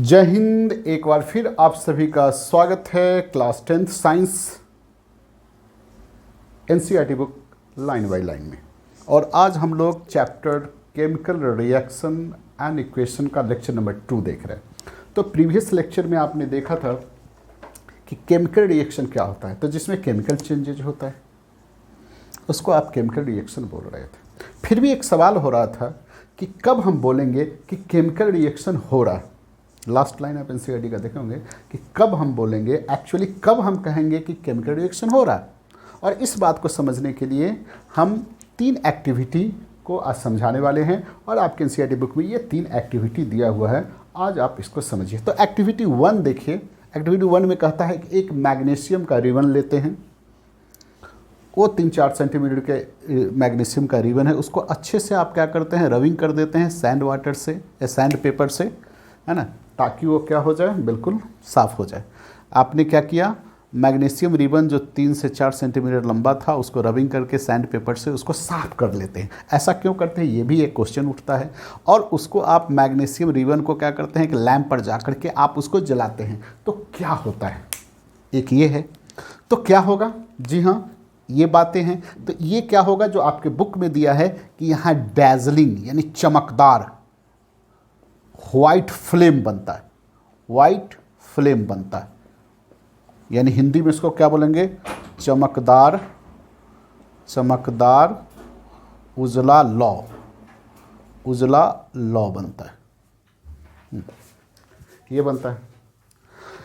जय हिंद। एक बार फिर आप सभी का स्वागत है class 10th science NCERT book line by line में। और आज हम लोग chapter chemical reaction and equation का लेक्चर नंबर 2 देख रहे हैं। तो प्रीवियस लेक्चर में आपने देखा था कि केमिकल रिएक्शन क्या होता है, तो जिसमें केमिकल चेंजेज होता है उसको आप केमिकल रिएक्शन बोल रहे थे। फिर भी एक सवाल हो रहा था कि कब हम बोलेंगे कि केमिकल रिएक्शन हो रहा है। लास्ट लाइन आप एनसीईआरटी का देखे होंगे कि कब हम बोलेंगे, एक्चुअली कब हम कहेंगे कि केमिकल रिएक्शन हो रहा है। और इस बात को समझने के लिए हम 3 एक्टिविटी को आज समझाने वाले हैं और आपके एनसीईआरटी बुक में ये 3 एक्टिविटी दिया हुआ है। आज आप इसको समझिए। तो एक्टिविटी 1 देखिए। एक्टिविटी 1 में कहता है कि एक मैग्नीशियम का रिबन लेते हैं। वो 3-4 सेंटीमीटर के मैग्नीशियम का रिबन है, उसको अच्छे से आप क्या करते हैं, रबिंग कर देते हैं सैंड वाटर से या सैंड पेपर से, है ना, ताकि वो क्या हो जाए, बिल्कुल साफ़ हो जाए। आपने क्या किया, मैग्नीशियम रिबन जो 3 से 4 सेंटीमीटर लंबा था उसको रबिंग करके सैंड पेपर से उसको साफ़ कर लेते हैं। ऐसा क्यों करते हैं, ये भी एक क्वेश्चन उठता है। और उसको आप मैग्नीशियम रिबन को क्या करते हैं कि लैंप पर जा करके आप उसको जलाते हैं। तो क्या होता है, एक ये है। तो क्या होगा, जी हाँ, ये बातें हैं। तो ये क्या होगा जो आपके बुक में दिया है कि यहाँ डैजलिंग यानी चमकदार वाइट फ्लेम बनता है। वाइट फ्लेम बनता है यानी हिंदी में इसको क्या बोलेंगे, चमकदार चमकदार उजला लौ, उजला लौ बनता है। ये बनता है।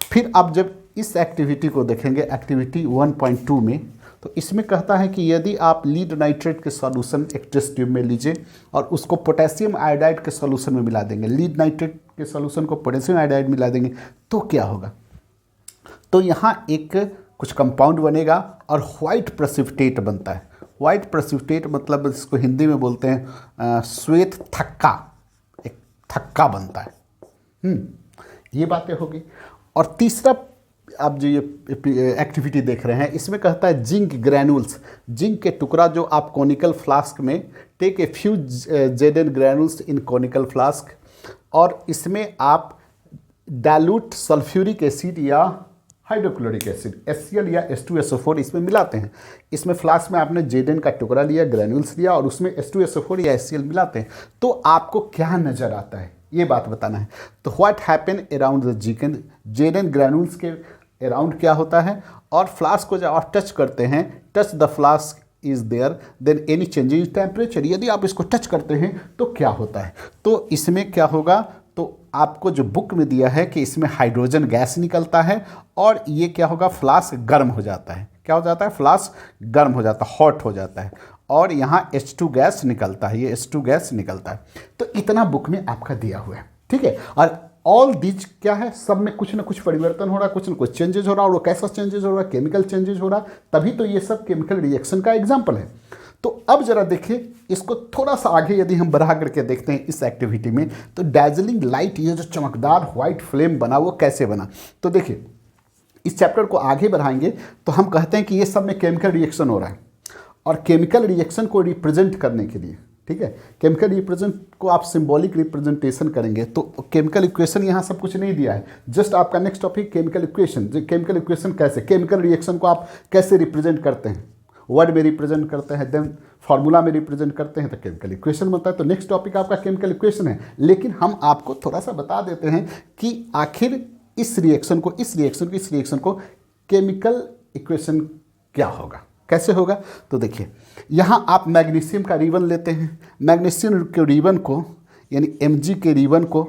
फिर आप जब इस एक्टिविटी को देखेंगे, एक्टिविटी 1.2 में, तो इसमें कहता है कि यदि आप लीड नाइट्रेट के सॉल्यूशन एक टेस्ट ट्यूब में लीजिए और उसको पोटेशियम आयोडाइड के सॉल्यूशन में मिला देंगे, लीड नाइट्रेट के सॉल्यूशन को पोटेशियम आयोडाइड मिला देंगे, तो क्या होगा। तो यहाँ एक कुछ कंपाउंड बनेगा और वाइट प्रेसिपिटेट बनता है। वाइट प्रेसिपिटेट मतलब इसको हिंदी में बोलते हैं श्वेत थक्का, एक थक्का बनता है। ये बातें होगी। और तीसरा आप जो ये एक्टिविटी देख रहे हैं, इसमें कहता है जिंक ग्रैनुल्स, जिंक के टुकड़ा जो आप कॉनिकल फ्लास्क में, टेक ए फ्यू जेडन ग्रैनुल्स इन कॉनिकल फ्लास्क, और इसमें आप डाइल्यूट सल्फ्यूरिक एसिड या हाइड्रोक्लोरिक एसिड HCl या H2SO4 इसमें मिलाते हैं। इसमें फ्लास्क में आपने जेडन का टुकड़ा लिया, ग्रैनुल्स लिया और उसमें H2SO4 या HCl मिलाते हैं, तो आपको क्या नज़र आता है, ये बात बताना है। तो व्हाट हैपन अराउंड द जेडन ग्रैनुल्स के अराउंड क्या होता है, और फ्लास्क को जब आप टच करते हैं, touch the flask is there then any change in temperature, यदि आप इसको टच करते हैं तो क्या होता है। तो इसमें क्या होगा, तो आपको जो बुक में दिया है कि इसमें हाइड्रोजन गैस निकलता है और ये क्या होगा, फ्लास्क गर्म हो जाता है। क्या हो जाता है, फ्लास्क गर्म हो जाता है, हॉट हो जाता है, और यहाँ H2 गैस निकलता है, ये H2 गैस निकलता है। तो इतना बुक में आपका दिया हुआ है, ठीक है। और ऑल दीज क्या है, सब में कुछ ना कुछ परिवर्तन हो रहा है, कुछ ना कुछ चेंजेज हो रहा है, और वो कैसा चेंजेज हो रहा है, केमिकल चेंजेज हो रहा है, तभी तो ये सब केमिकल रिएक्शन का एग्जाम्पल है। तो अब जरा देखिए, इसको थोड़ा सा आगे यदि हम बढ़ा करके देखते हैं इस एक्टिविटी में, तो डैजलिंग लाइट, ये जो चमकदार व्हाइट फ्लेम बना वो कैसे बना। तो देखिए, इस चैप्टर को आगे बढ़ाएंगे तो हम कहते हैं कि ये सब में केमिकल रिएक्शन हो रहा है, और केमिकल रिएक्शन को रिप्रेजेंट करने के लिए, ठीक है, केमिकल रिप्रेजेंट को आप सिंबॉलिक रिप्रेजेंटेशन करेंगे। तो केमिकल इक्वेशन यहाँ सब कुछ नहीं दिया है, जस्ट आपका next topic chemical equation. Chemical equation कैसे, केमिकल रिएक्शन को आप कैसे रिप्रेजेंट करते हैं, वर्ड में रिप्रेजेंट करते हैं, देन फार्मूला में रिप्रेजेंट करते हैं, तो केमिकल इक्वेशन बनता है। तो नेक्स्ट टॉपिक आपका केमिकल इक्वेशन है। लेकिन हम आपको थोड़ा सा बता देते हैं कि आखिर इस रिएक्शन को केमिकल इक्वेशन क्या होगा, कैसे होगा। तो देखिए, यहाँ आप मैग्नीशियम का रिबन लेते हैं। मैग्नीशियम के रिबन को यानी Mg के रिबन को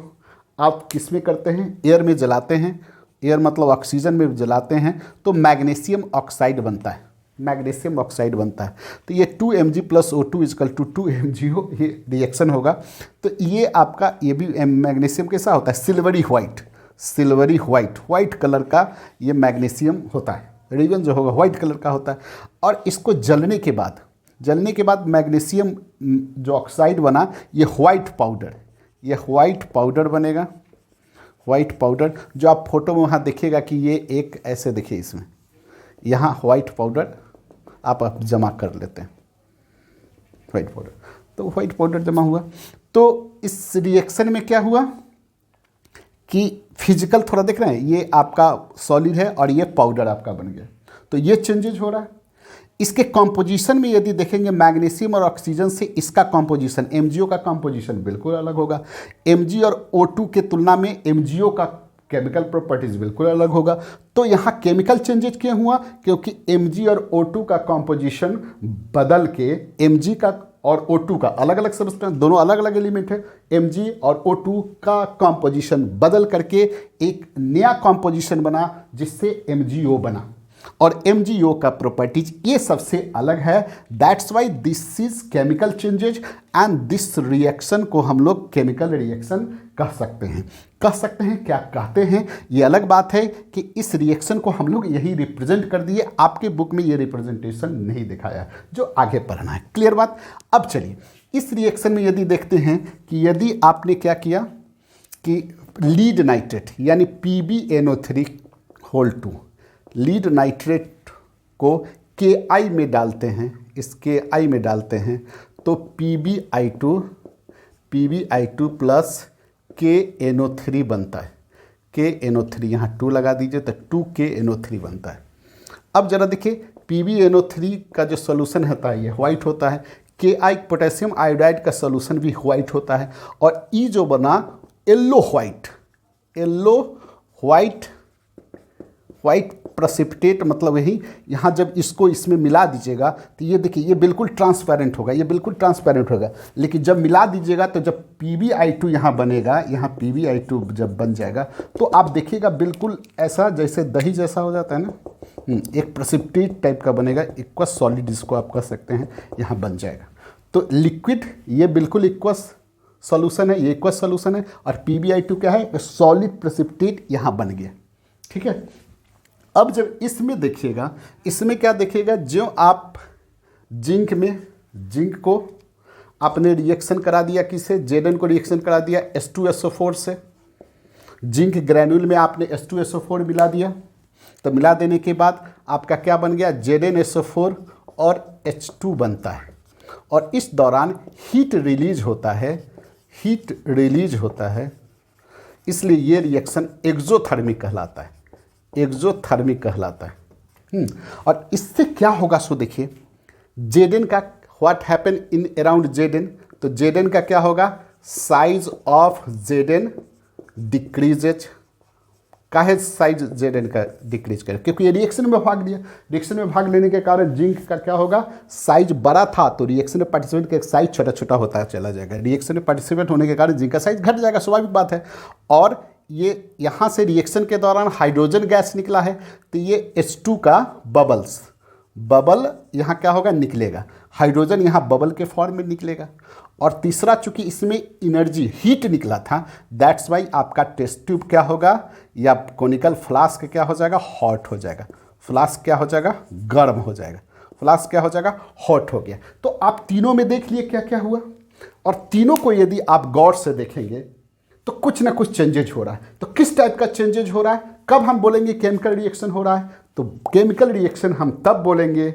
आप किस में करते हैं, एयर में जलाते हैं। एयर मतलब ऑक्सीजन में जलाते हैं तो मैग्नीशियम ऑक्साइड बनता है, मैग्नीशियम ऑक्साइड बनता है। तो ये 2Mg + O2 = 2MgO, ये रिएक्शन होगा। तो ये आपका, ये भी मैग्नीशियम कैसा होता है, सिल्वरी वाइट कलर का ये मैग्नीशियम होता है। रिबन जो होगा वाइट कलर का होता है। और इसको जलने के बाद मैग्नीशियम जो ऑक्साइड बना, ये वाइट पाउडर बनेगा। वाइट पाउडर जो आप फोटो में वहाँ देखिएगा कि ये एक ऐसे देखिए, इसमें यहाँ वाइट पाउडर आप जमा कर लेते हैं, वाइट पाउडर। तो वाइट पाउडर जमा हुआ। तो इस रिएक्शन में क्या हुआ कि फिजिकल थोड़ा देख रहे हैं, ये आपका सॉलिड है और ये पाउडर आपका बन गया, तो ये चेंजेज हो रहा है। इसके कॉम्पोजिशन में यदि देखेंगे मैग्नीशियम और ऑक्सीजन से इसका कॉम्पोजिशन, MgO का कॉम्पोजिशन बिल्कुल अलग होगा। Mg और O2 के तुलना में MgO का केमिकल प्रॉपर्टीज बिल्कुल अलग होगा। तो यहाँ केमिकल चेंजेज क्यों हुआ? क्योंकि Mg और O2 का कॉम्पोजिशन बदल के Mg का और O2 का अलग अलग सब्सटेंस, दोनों अलग अलग एलिमेंट है, Mg और O2 का कॉम्पोजिशन बदल करके एक नया कॉम्पोजिशन बना जिससे MgO बना। और MgO का प्रॉपर्टीज ये सबसे अलग है। That's why this is chemical changes and this reaction को हम लोग केमिकल रिएक्शन कह सकते हैं। क्या कहते हैं ये अलग बात है कि इस रिएक्शन को हम लोग यही रिप्रेजेंट कर दिए। आपके बुक में ये रिप्रेजेंटेशन नहीं दिखाया, जो आगे पढ़ना है। क्लियर बात। अब चलिए इस रिएक्शन में यदि देखते हैं कि यदि आपने क्या किया कि लीड नाइट्रेट यानी PbNO3(2) लीड नाइट्रेट को Ki में डालते हैं, इस Ki में डालते हैं तो PbI2 प्लस KNO3 बनता है। KNO3 यहाँ 2 लगा दीजिए तो 2KNO3 बनता है। अब जरा देखिए PbNO3 का जो सोल्यूशन होता है ये व्हाइट होता है, Ki पोटेशियम आयोडाइड का सोल्यूशन भी व्हाइट होता है, और ई जो बना येलो व्हाइट प्रेसिपिटेट, मतलब यही यहाँ जब इसको इसमें मिला दीजिएगा तो ये देखिए ये बिल्कुल ट्रांसपेरेंट होगा, लेकिन जब मिला दीजिएगा तो जब PbI2 यहाँ बनेगा, यहाँ PbI2 जब बन जाएगा तो आप देखिएगा बिल्कुल ऐसा जैसे दही जैसा हो जाता है ना, एक प्रेसिपिटेट टाइप का बनेगा, एक्वस सॉलिड जिसको आप कह सकते हैं, यहाँ बन जाएगा। तो लिक्विड ये बिल्कुल एक्वस सॉल्यूशन है, ये एक्वस सॉल्यूशन है, और PbI2 क्या है? सॉलिड प्रेसिपिटेट यहाँ बन गया। ठीक है। अब जब इसमें देखिएगा, इसमें क्या देखिएगा, जो आप जिंक को आपने रिएक्शन करा दिया, किससे? Zn को रिएक्शन करा दिया H2SO4 से। जिंक ग्रैन्यूल में आपने H2SO4 मिला दिया, तो मिला देने के बाद आपका क्या बन गया? ZnSO4 और H2 बनता है, और इस दौरान हीट रिलीज होता है, इसलिए ये रिएक्शन एक्सोथर्मिक कहलाता है। और इससे क्या होगा सो देखिए, Zn का what happen in around Zn, तो Zn का क्या होगा? Size of Zn decreases. काहे साइज Zn का डिक्रीज करे? क्योंकि ये रिएक्शन में भाग लिया, रिएक्शन में भाग लेने के कारण जिंक का क्या होगा? साइज बड़ा था, तो रिएक्शन में पार्टिसिपेंट का साइज छोटा छोटा होता चला जाएगा। रिएक्शन में पार्टिसिपेंट होने के कारण जिंक का साइज घट जाएगा, स्वाभाविक बात है। और ये यहाँ से रिएक्शन के दौरान हाइड्रोजन गैस निकला है, तो ये H2 का बबल यहाँ क्या होगा? निकलेगा। हाइड्रोजन यहाँ बबल के फॉर्म में निकलेगा। और तीसरा, चूंकि इसमें एनर्जी हीट निकला था, दैट्स वाई आपका टेस्ट ट्यूब क्या होगा, या कोनिकल फ्लास्क क्या हो जाएगा? हॉट हो जाएगा। फ्लास्क क्या हो जाएगा? गर्म हो जाएगा। फ्लास्क क्या हो जाएगा? हॉट हो गया। तो आप तीनों में देख लिए क्या क्या हुआ, और तीनों को यदि आप गौर से देखेंगे तो कुछ ना कुछ चेंजेज हो रहा है। तो किस टाइप का चेंजेज हो रहा है? कब हम बोलेंगे केमिकल रिएक्शन हो रहा है? तो केमिकल रिएक्शन हम कब बोलेंगे,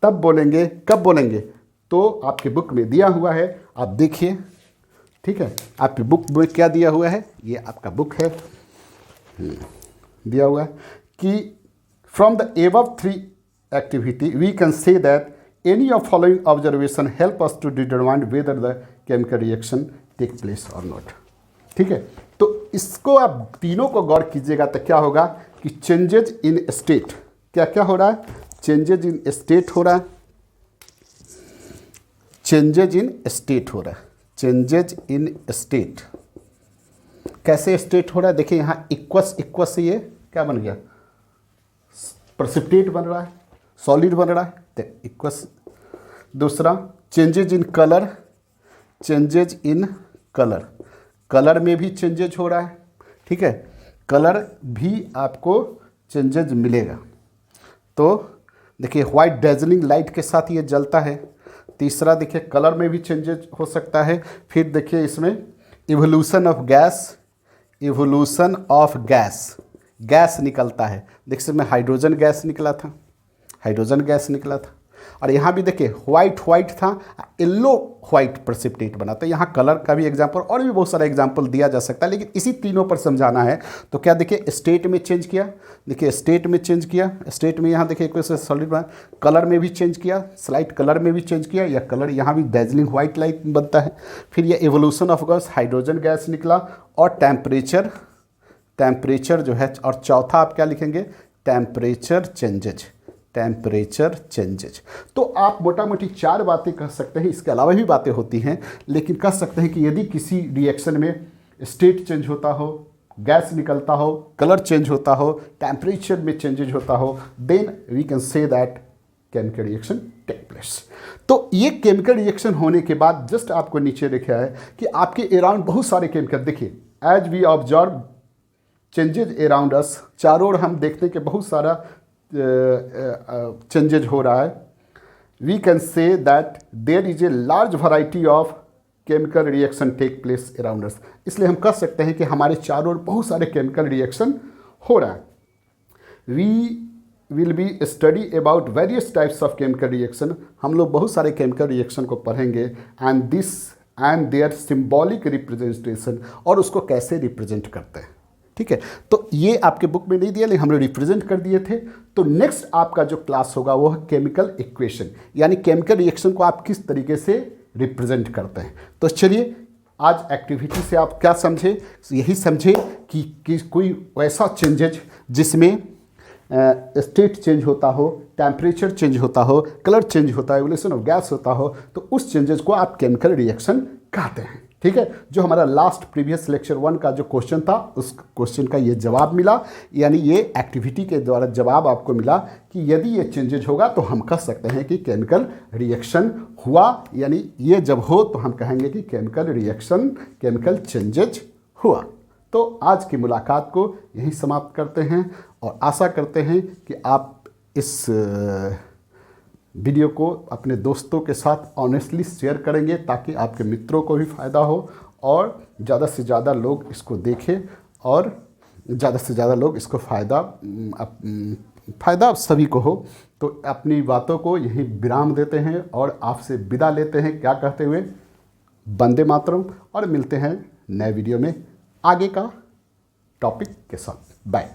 कब बोलेंगे? तो आपके बुक में दिया हुआ है, आप देखिए। ठीक है, आपकी बुक में क्या दिया हुआ है? ये आपका बुक है, दिया हुआ है कि from the above 3 activity we can say that any of following observation help us to determine whether the chemical reaction take place और नॉट। ठीक है, तो इसको आप तीनों को गौर कीजिएगा तो क्या होगा कि चेंजेज इन स्टेट, क्या क्या हो रहा है? चेंजेज इन स्टेट हो रहा है, चेंजेज इन स्टेट। कैसे स्टेट हो रहा है? देखिए यहाँ इक्वस से ये क्या बन गया? प्रेसिपिटेट बन रहा है, सॉलिड बन रहा है, तो इक्वस। दूसरा, चेंजेज इन कलर में भी चेंजेज हो रहा है। ठीक है, कलर भी आपको चेंजेज मिलेगा। तो देखिए व्हाइट डेजलिंग लाइट के साथ ये जलता है। तीसरा देखिए कलर में भी चेंजेज हो सकता है। फिर देखिए इसमें इवोल्यूशन ऑफ गैस निकलता है। देखिए इसमें हाइड्रोजन गैस निकला था, और यहाँ भी देखिए व्हाइट व्हाइट था, येलो व्हाइट प्रेसिपिटेट बना। तो यहाँ कलर का भी एग्जाम्पल और भी बहुत सारा एग्जाम्पल दिया जा सकता है, लेकिन इसी तीनों पर समझाना है। तो क्या देखिए स्टेट में चेंज किया, देखिए स्टेट में चेंज किया, स्टेट में यहाँ देखिए कोई सॉलिड बना, कलर में भी चेंज किया, स्लाइट कलर में भी चेंज किया, या कलर यहाँ भी डैजलिंग व्हाइट लाइट बनता है। फिर यह evolution of gas, hydrogen gas निकला, और टेम्परेचर जो है, और चौथा आप क्या लिखेंगे, टेम्परेचर चेंजेज। तो आप मोटा मोटी 4 बातें कह सकते हैं, इसके अलावा भी बातें होती हैं, लेकिन कह सकते हैं कि यदि किसी रिएक्शन में स्टेट चेंज होता हो, गैस निकलता हो, कलर चेंज होता हो, टेम्परेचर में चेंजेज होता हो, then we can say that chemical reaction take place. तो ये केमिकल रिएक्शन होने के बाद जस्ट आपको नीचे लिखा है कि आपके अराउंड बहुत सारे केमिकल, देखिए as we observe changes around us, चारों ओर हम देखते हैं कि बहुत सारा चेंजेज हो रहा है। We can say that there is a large variety of chemical reaction take place around us. इसलिए हम कह सकते हैं कि हमारे चारों ओर बहुत सारे केमिकल रिएक्शन हो रहा है। We will be study about various types of chemical reaction, हम लोग बहुत सारे केमिकल रिएक्शन को पढ़ेंगे, एंड देयर सिंबॉलिक रिप्रेजेंटेशन, और उसको कैसे रिप्रेजेंट करते हैं। ठीक है, तो ये आपके बुक में नहीं दिया, लेकिन हम लोग रिप्रेजेंट कर दिए थे। तो नेक्स्ट आपका जो क्लास होगा वो है केमिकल इक्वेशन, यानी केमिकल रिएक्शन को आप किस तरीके से रिप्रेजेंट करते हैं। तो चलिए आज एक्टिविटी से आप क्या समझे, यही समझे कि कोई वैसा चेंजेज जिसमें स्टेट चेंज होता हो, टेम्परेचर चेंज होता हो, कलर चेंज होता है, एवोल्यूशन ऑफ गैस होता हो, तो उस चेंजेस को आप केमिकल रिएक्शन कहते हैं। ठीक है, जो हमारा लास्ट प्रीवियस लेक्चर 1 का जो क्वेश्चन था, उस क्वेश्चन का ये जवाब मिला, यानी ये एक्टिविटी के द्वारा जवाब आपको मिला कि यदि ये चेंजेज होगा तो हम कह सकते हैं कि केमिकल रिएक्शन हुआ, यानी ये जब हो तो हम कहेंगे कि केमिकल रिएक्शन, केमिकल चेंजेज हुआ। तो आज की मुलाकात को यहीं समाप्त करते हैं, और आशा करते हैं कि आप इस वीडियो को अपने दोस्तों के साथ ऑनेस्टली शेयर करेंगे, ताकि आपके मित्रों को भी फ़ायदा हो और ज़्यादा से ज़्यादा लोग इसको देखें, और ज़्यादा से ज़्यादा लोग इसको फ़ायदा सभी को हो। तो अपनी बातों को यहीं विराम देते हैं और आपसे विदा लेते हैं, क्या कहते हुए, वंदे मातरम, और मिलते हैं नए वीडियो में आगे का टॉपिक के साथ। बाय।